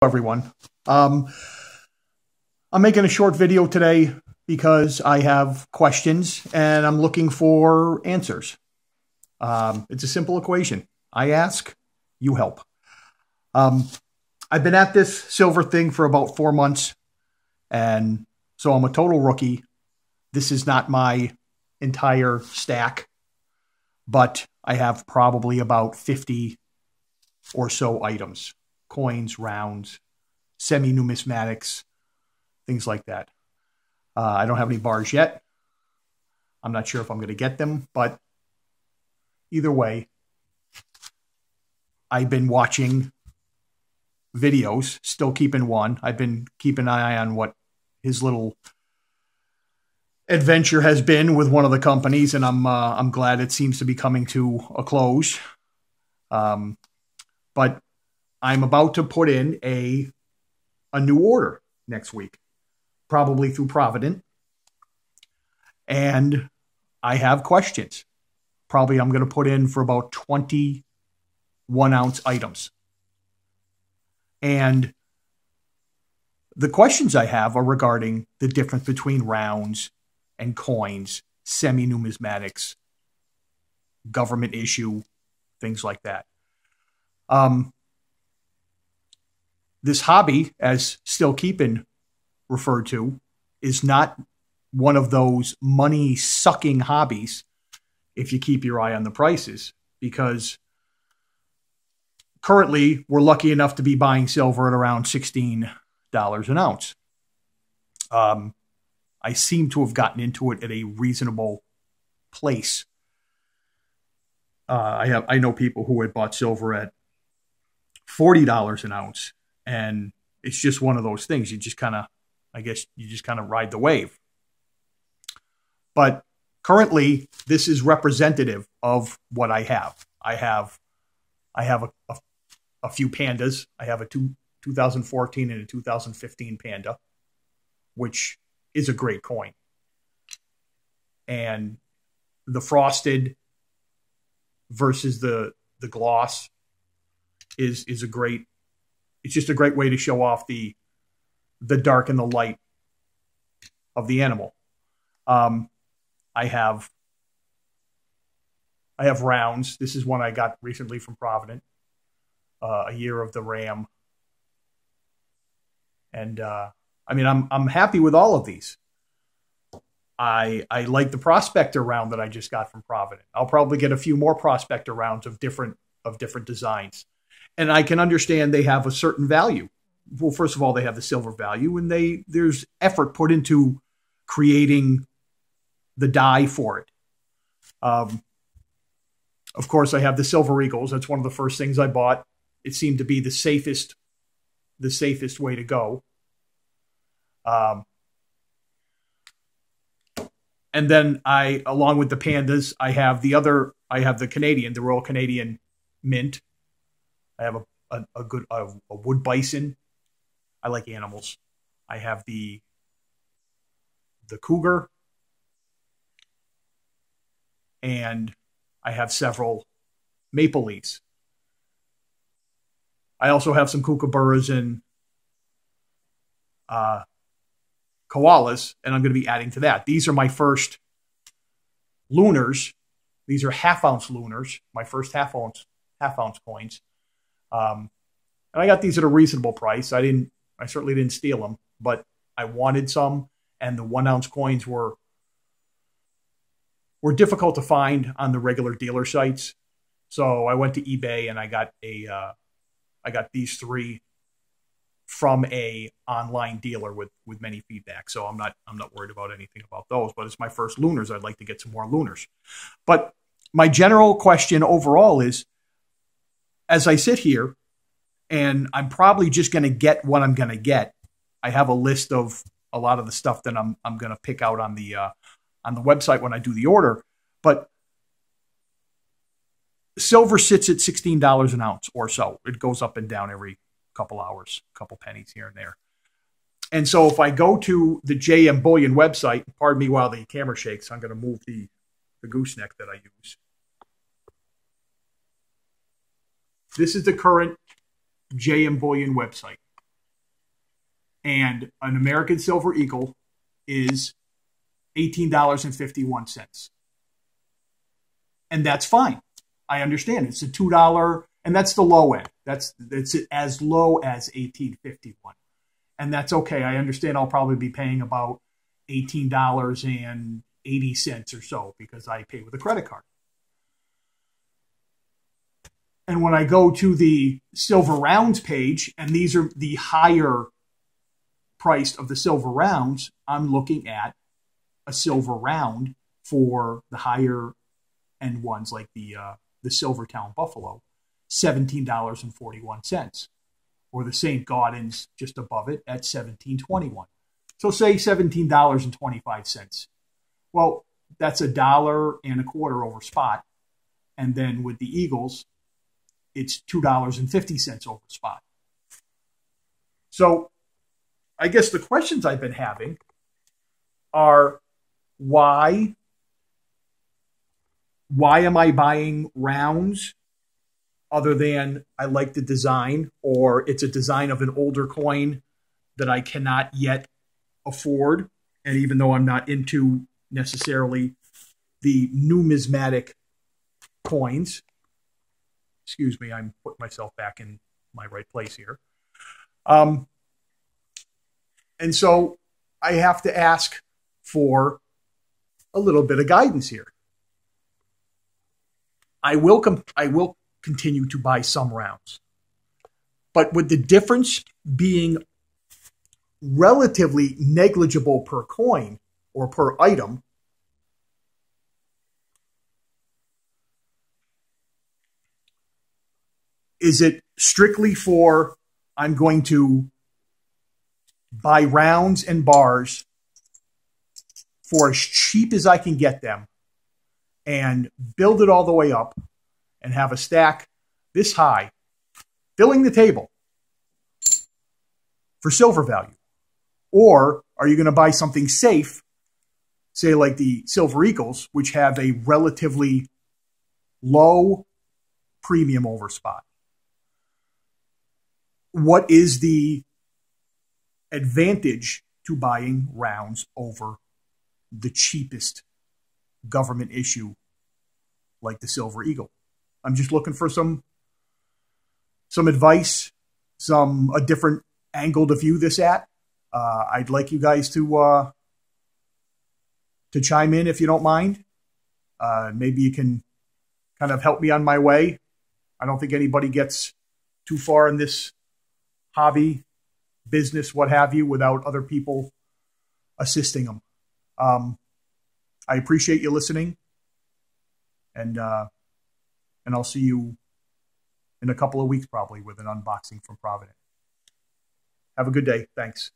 Everyone. I'm making a short video today because I have questions and I'm looking for answers. It's a simple equation. I ask, you help. I've been at this silver thing for about 4 months, and so I'm a total rookie. This is not my entire stack, but I have probably about 50 or so items. Coins, rounds, semi-numismatics, things like that. I don't have any bars yet. I'm not sure if I'm going to get them, but either way, I've been watching videos, still keeping one. I've been keeping an eye on what his little adventure has been with one of the companies, and I'm glad it seems to be coming to a close. But I'm about to put in a new order next week, probably through Provident. And I have questions. Probably I'm going to put in for about 20 1-ounce items. And the questions I have are regarding the difference between rounds and coins, semi-numismatics, government issue, things like that. This hobby, as Still Keeping referred to, is not one of those money-sucking hobbies if you keep your eye on the prices, because currently we're lucky enough to be buying silver at around $16 an ounce. I seem to have gotten into it at a reasonable place. I know people who had bought silver at $40 an ounce. And it's just one of those things. You just kind of, I guess, you just kind of ride the wave. But currently, this is representative of what I have. I have a few pandas. I have a 2014 and a 2015 panda, which is a great coin. And the frosted versus the gloss is a great. It's just a great way to show off the dark and the light of the animal. I have rounds. This is one I got recently from Provident. A year of the Ram. And I mean, I'm happy with all of these. I like the Prospector round that I just got from Provident. I'll probably get a few more Prospector rounds of different designs. And I can understand they have a certain value. Well, first of all, they have the silver value, and there's effort put into creating the die for it. Of course, I have the Silver Eagles. That's one of the first things I bought. It seemed to be the safest way to go. And then along with the pandas, I have the Canadian, the Royal Canadian Mint. I have a wood bison. I like animals. I have the cougar. And I have several maple leafs. I also have some kookaburras and koalas, and I'm going to be adding to that. These are my first lunars. These are half-ounce lunars, my first half-ounce coins. And I got these at a reasonable price. I certainly didn't steal them, but I wanted some, and the 1-ounce coins were difficult to find on the regular dealer sites. So I went to eBay and I got these 3 from a online dealer with many feedback. So I'm not worried about anything about those, but it's my first lunars. I'd like to get some more lunars. But my general question overall is, as I sit here, and I'm probably just going to get what I'm going to get. I have a list of a lot of the stuff that I'm going to pick out on the website when I do the order. But silver sits at $16 an ounce or so. It goes up and down every couple hours, couple pennies here and there. And so if I go to the JM Bullion website, pardon me while the camera shakes, I'm going to move the gooseneck that I use. This is the current JM Bullion website. And an American Silver Eagle is $18.51. And that's fine. I understand. It's a $2, and that's the low end. It's as low as $18.51. And that's okay. I understand I'll probably be paying about $18.80 or so because I pay with a credit card. And when I go to the silver rounds page, and these are the higher priced of the silver rounds, I'm looking at a silver round for the higher end ones like the Silvertown Buffalo, $17.41. Or the St. Gaudens just above it at $17.21. So say $17.25. Well, that's $1.25 over spot. And then with the Eagles, it's $2.50 over spot. So I guess the questions I've been having are, why am I buying rounds other than I like the design, or it's a design of an older coin that I cannot yet afford? And even though I'm not into necessarily the numismatic coins, excuse me, I'm putting myself back in my right place here. And so I have to ask for a little bit of guidance here. I will continue to buy some rounds, but with the difference being relatively negligible per coin or per item, is it strictly for I'm going to buy rounds and bars for as cheap as I can get them and build it all the way up and have a stack this high, filling the table for silver value? Or are you going to buy something safe, say like the Silver Eagles, which have a relatively low premium over spot? What is the advantage to buying rounds over the cheapest government issue like the Silver Eagle? I'm just looking for some advice, a different angle to view this at. I'd like you guys to chime in if you don't mind. Maybe you can kind of help me on my way. I don't think anybody gets too far in this hobby, business, what have you, without other people assisting them. I appreciate you listening, and I'll see you in a couple of weeks probably with an unboxing from Provident. Have a good day. Thanks.